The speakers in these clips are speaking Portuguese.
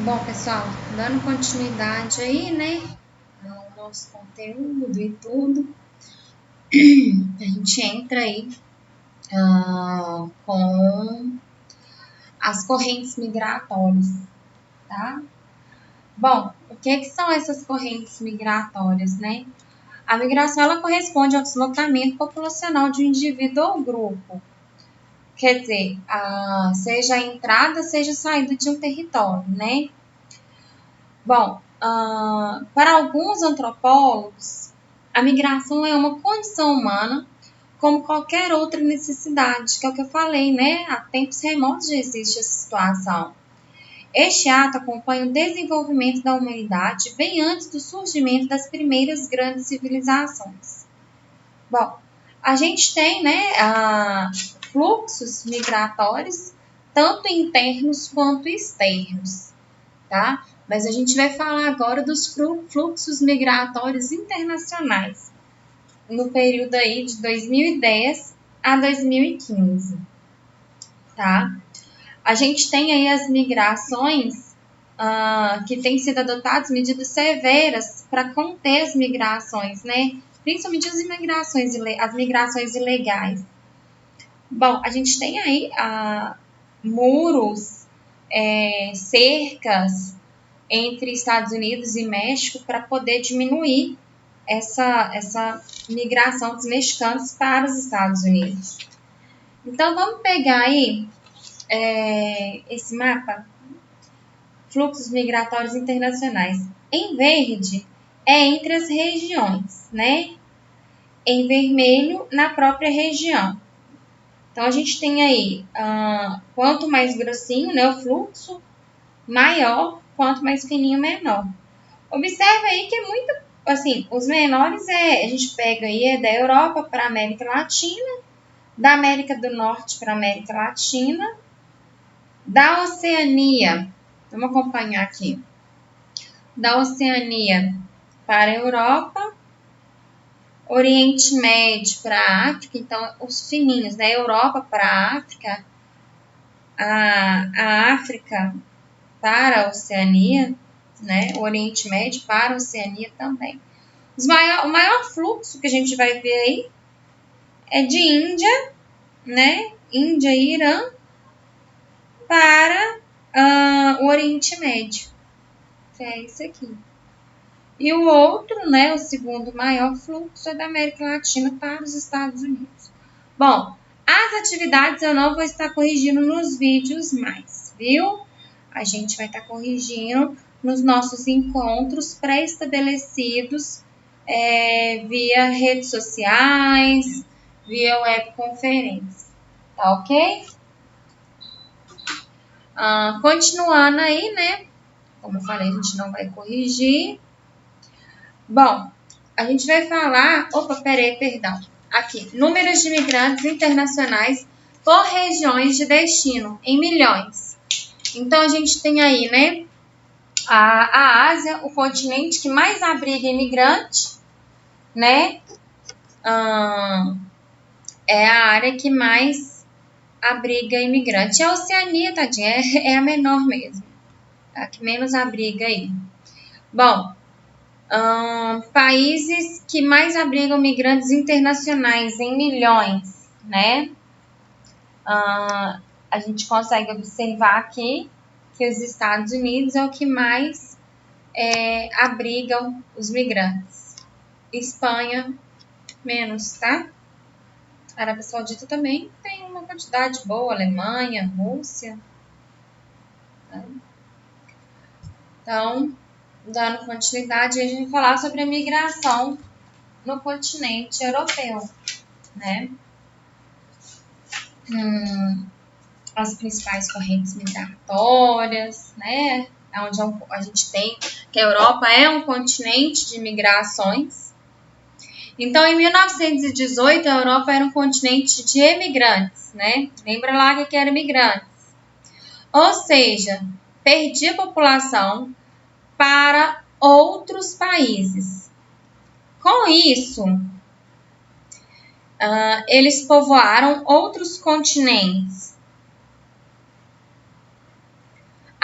Bom, pessoal, dando continuidade aí, né, ao nosso conteúdo e tudo, a gente entra aí com as correntes migratórias, tá? Bom, o que são essas correntes migratórias, né? A migração, ela corresponde ao deslocamento populacional de um indivíduo ou grupo. Quer dizer, seja a entrada, seja a saída de um território, né? Bom, para alguns antropólogos, a migração é uma condição humana como qualquer outra necessidade, que é o que eu falei, né? Há tempos remotos já existe essa situação. Este ato acompanha o desenvolvimento da humanidade bem antes do surgimento das primeiras grandes civilizações. Bom, a gente tem, né, fluxos migratórios, tanto internos quanto externos, tá? Mas a gente vai falar agora dos fluxos migratórios internacionais, no período aí de 2010 a 2015, tá? A gente tem aí as migrações que têm sido adotadas medidas severas para conter as migrações, né? Principalmente as migrações ilegais. Bom, a gente tem aí muros, cercas entre Estados Unidos e México para poder diminuir essa migração dos mexicanos para os Estados Unidos. Então, vamos pegar aí esse mapa, fluxos migratórios internacionais. Em verde é entre as regiões, né? Em vermelho, na própria região. Então, a gente tem aí, quanto mais grossinho, né, o fluxo, maior, quanto mais fininho, menor. Observe aí que é muito, assim, os menores a gente pega aí da Europa para a América Latina, da América do Norte para a América Latina, da Oceania, vamos acompanhar aqui, da Oceania para a Europa, Oriente Médio para a África, então os fininhos, da Europa para a África, a África para a Oceania, né? O Oriente Médio para a Oceania também. O maior fluxo que a gente vai ver aí é de Índia, né? Índia e Irã para o Oriente Médio, que é esse aqui. E o outro, né, o segundo maior fluxo é da América Latina para os Estados Unidos. Bom, as atividades eu não vou estar corrigindo nos vídeos mais, viu? A gente vai estar corrigindo nos nossos encontros pré-estabelecidos via redes sociais, via webconferência, tá ok? Continuando aí, né? Como eu falei, a gente não vai corrigir. Bom, a gente vai falar... Opa, perdão. Aqui, números de imigrantes internacionais por regiões de destino, em milhões. Então, a gente tem aí, né? A Ásia, o continente que mais abriga imigrante, né? É a área que mais abriga imigrante. A Oceania, tadinha, é a menor mesmo. A que menos abriga aí. Bom, países que mais abrigam migrantes internacionais em milhões, né? A gente consegue observar aqui que os Estados Unidos é o que mais abrigam os migrantes. Espanha, menos, tá? A Arábia Saudita também tem uma quantidade boa, Alemanha, Rússia. Tá? Então, dando continuidade, a gente vai falar sobre a migração no continente europeu, né? As principais correntes migratórias, né? Onde a gente tem que a Europa é um continente de migrações. Então, em 1918, a Europa era um continente de emigrantes, né? Lembra lá que era imigrantes. Ou seja, perdia população para outros países. Com isso, eles povoaram outros continentes.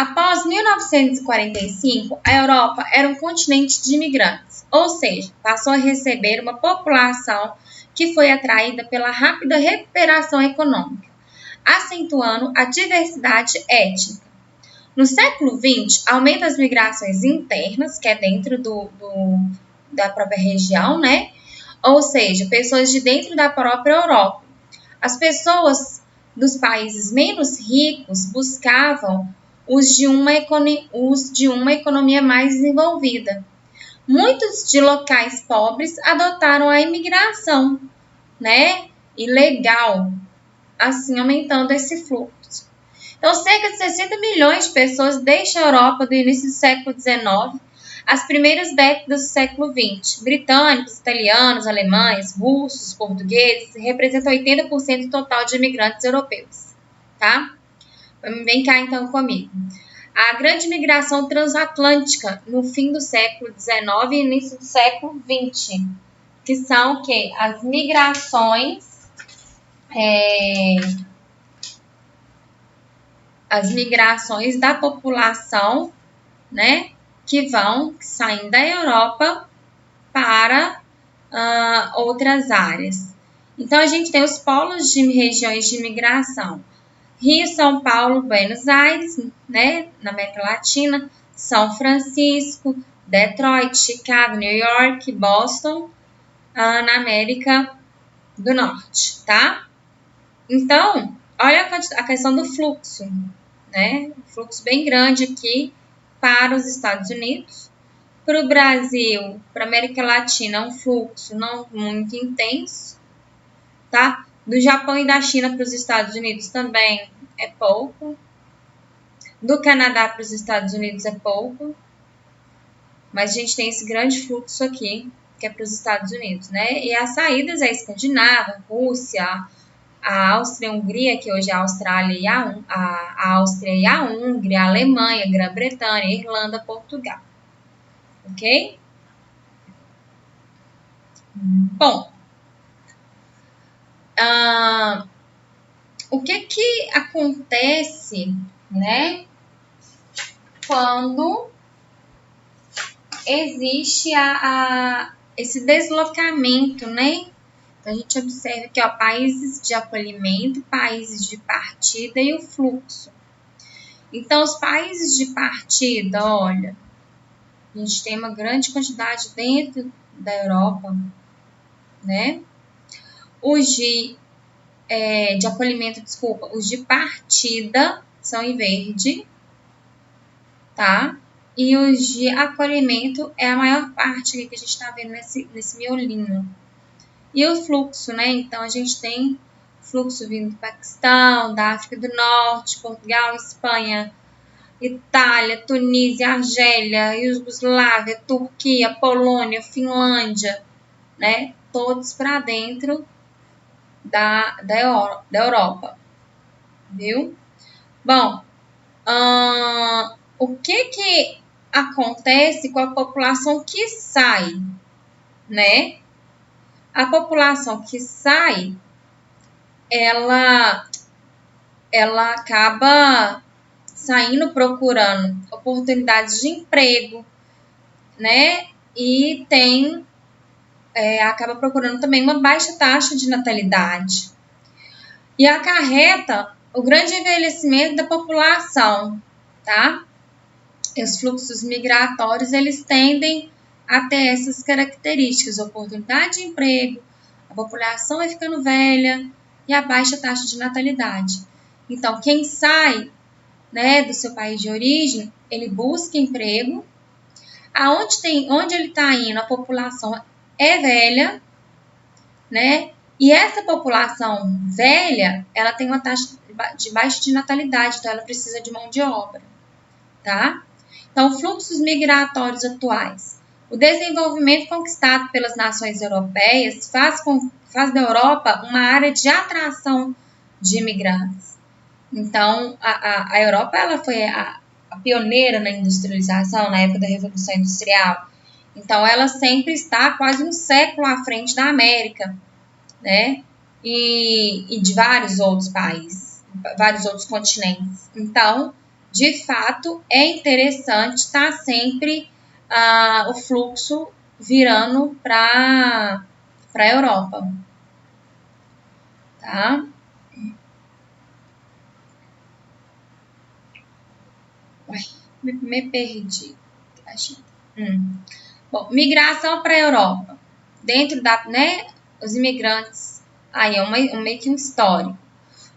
Após 1945, a Europa era um continente de imigrantes, ou seja, passou a receber uma população que foi atraída pela rápida recuperação econômica, acentuando a diversidade étnica. No século XX, aumenta as migrações internas, que é dentro da própria região, né? Ou seja, pessoas de dentro da própria Europa. As pessoas dos países menos ricos buscavam os de uma economia mais desenvolvida. Muitos de locais pobres adotaram a imigração, né, ilegal, assim aumentando esse fluxo. Então, cerca de 60 milhões de pessoas deixam a Europa do início do século XIX às primeiras décadas do século XX. Britânicos, italianos, alemães, russos, portugueses representam 80% do total de imigrantes europeus, tá? Vem cá então comigo. A grande migração transatlântica no fim do século XIX e início do século XX, que são o quê? As migrações da população, né, que vão saindo da Europa para outras áreas. Então, a gente tem os polos de regiões de imigração. Rio, São Paulo, Buenos Aires, né, na América Latina, São Francisco, Detroit, Chicago, New York, Boston, na América do Norte, tá? Então, olha a questão do fluxo, né? Um fluxo bem grande aqui para os Estados Unidos. Para o Brasil, para a América Latina, um fluxo não muito intenso, tá? Do Japão e da China para os Estados Unidos também é pouco. Do Canadá para os Estados Unidos é pouco. Mas a gente tem esse grande fluxo aqui, que é para os Estados Unidos, né? E as saídas é a Escandinávia, Rússia, a Áustria e a Hungria, que hoje é a Austrália e a Áustria e a Hungria, a Alemanha, a Grã-Bretanha, a Irlanda, Portugal. Ok? Bom, o que acontece, né, quando existe esse deslocamento, né? Então, a gente observa aqui, ó, países de acolhimento, países de partida e o fluxo. Então, os países de partida, olha, a gente tem uma grande quantidade dentro da Europa, né? Os de acolhimento, desculpa, os de partida são em verde, tá? E os de acolhimento é a maior parte aqui que a gente está vendo nesse miolinho. E o fluxo, né? Então, a gente tem fluxo vindo do Paquistão, da África do Norte, Portugal, Espanha, Itália, Tunísia, Argélia, Iugoslávia, Turquia, Polônia, Finlândia, né? Todos para dentro da Europa, viu? Bom, o que acontece com a população que sai, né? A população que sai, ela acaba saindo procurando oportunidades de emprego, né? E acaba procurando também uma baixa taxa de natalidade. E acarreta o grande envelhecimento da população, tá? E os fluxos migratórios, eles tendem a ter essas características, oportunidade de emprego, a população vai ficando velha e a baixa taxa de natalidade. Então, quem sai, né, do seu país de origem, ele busca emprego. Onde ele está indo, a população é velha, né? E essa população velha, ela tem uma taxa de baixa de natalidade, então ela precisa de mão de obra, tá? Então, fluxos migratórios atuais. O desenvolvimento conquistado pelas nações europeias faz da Europa uma área de atração de imigrantes. Então, a Europa ela foi a pioneira na industrialização, na época da Revolução Industrial. Então, ela sempre está quase um século à frente da América, né? E de vários outros países, vários outros continentes. Então, de fato, é interessante estar sempre o fluxo virando para a Europa, tá? Uai, me perdi. Bom, migração para a Europa. Dentro da, né, os imigrantes, aí é meio que um histórico.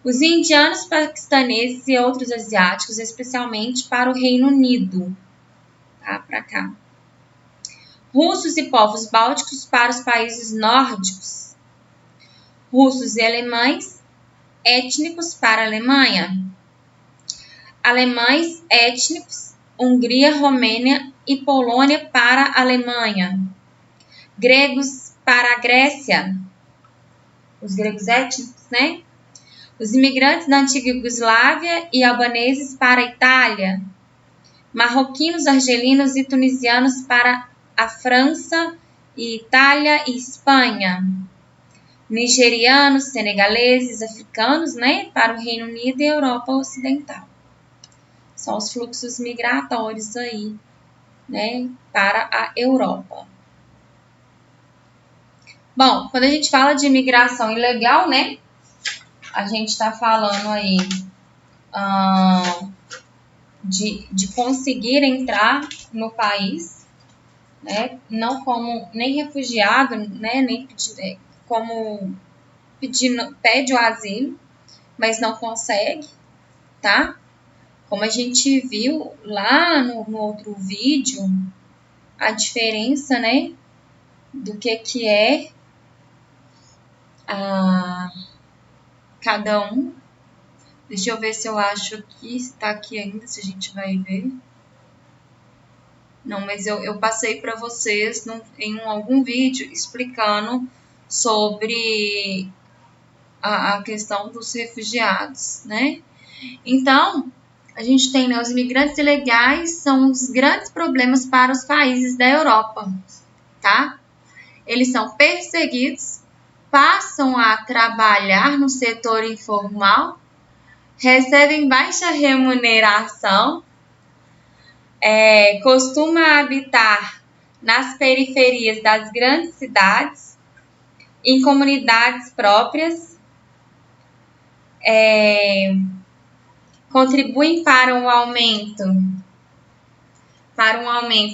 Os indianos, paquistaneses e outros asiáticos, especialmente para o Reino Unido, tá? Para cá. Russos e povos bálticos para os países nórdicos. Russos e alemães étnicos para a Alemanha. Alemães étnicos, Hungria, Romênia e Polônia para a Alemanha. Gregos para a Grécia. Os gregos étnicos, né? Os imigrantes da antiga Iugoslávia e albaneses para a Itália. Marroquinos, argelinos e tunisianos para a França, Itália e Espanha. Nigerianos, senegaleses, africanos, né, para o Reino Unido e Europa Ocidental. São os fluxos migratórios aí, né, para a Europa. Bom, quando a gente fala de imigração ilegal, né, a gente está falando aí de conseguir entrar no país, né, não como nem refugiado, né, nem como pede o asilo, mas não consegue, tá? Como a gente viu lá no outro vídeo, a diferença, né, do que é cada um. Deixa eu ver se eu acho que está aqui ainda, se a gente vai ver. Não, mas eu passei para vocês em algum vídeo explicando sobre a questão dos refugiados, né? Então, a gente tem, né, os imigrantes ilegais são os grandes problemas para os países da Europa, tá? Eles são perseguidos, passam a trabalhar no setor informal, recebem baixa remuneração, costuma habitar nas periferias das grandes cidades, em comunidades próprias, contribuem para um aumento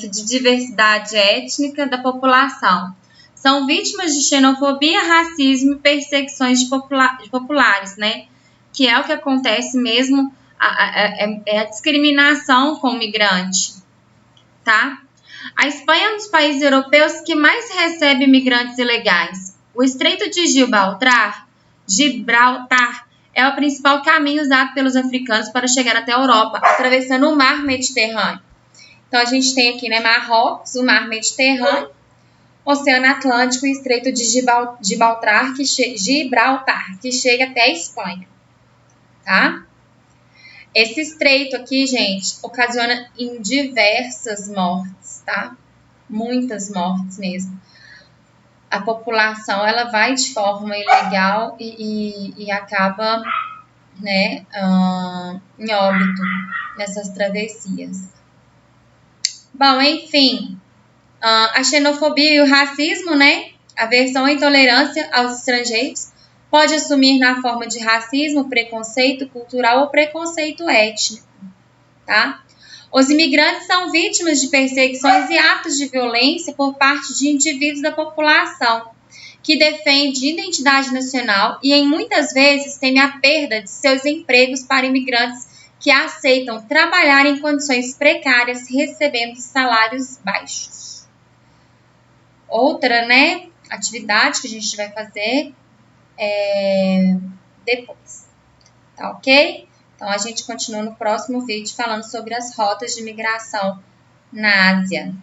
de diversidade étnica da população. São vítimas de xenofobia, racismo e perseguições de populares, né? Que é o que acontece mesmo, a discriminação com o migrante, tá? A Espanha é um dos países europeus que mais recebe imigrantes ilegais. O Estreito de Gibraltar é o principal caminho usado pelos africanos para chegar até a Europa, atravessando o Mar Mediterrâneo. Então, a gente tem aqui, né, Marrocos, o Mar Mediterrâneo, Oceano Atlântico e Estreito de Gibraltar, que chega até a Espanha, tá? Esse estreito aqui, gente, ocasiona em diversas mortes, tá? Muitas mortes mesmo. A população, ela vai de forma ilegal e acaba, né, em óbito nessas travessias. Bom, enfim, a xenofobia e o racismo, né, aversão e intolerância aos estrangeiros, pode assumir na forma de racismo, preconceito cultural ou preconceito étnico, tá? Os imigrantes são vítimas de perseguições e atos de violência por parte de indivíduos da população que defende identidade nacional e, em muitas vezes, teme a perda de seus empregos para imigrantes que aceitam trabalhar em condições precárias, recebendo salários baixos. Outra, né, atividade que a gente vai fazer depois, tá ok? Então, a gente continua no próximo vídeo falando sobre as rotas de migração na Ásia.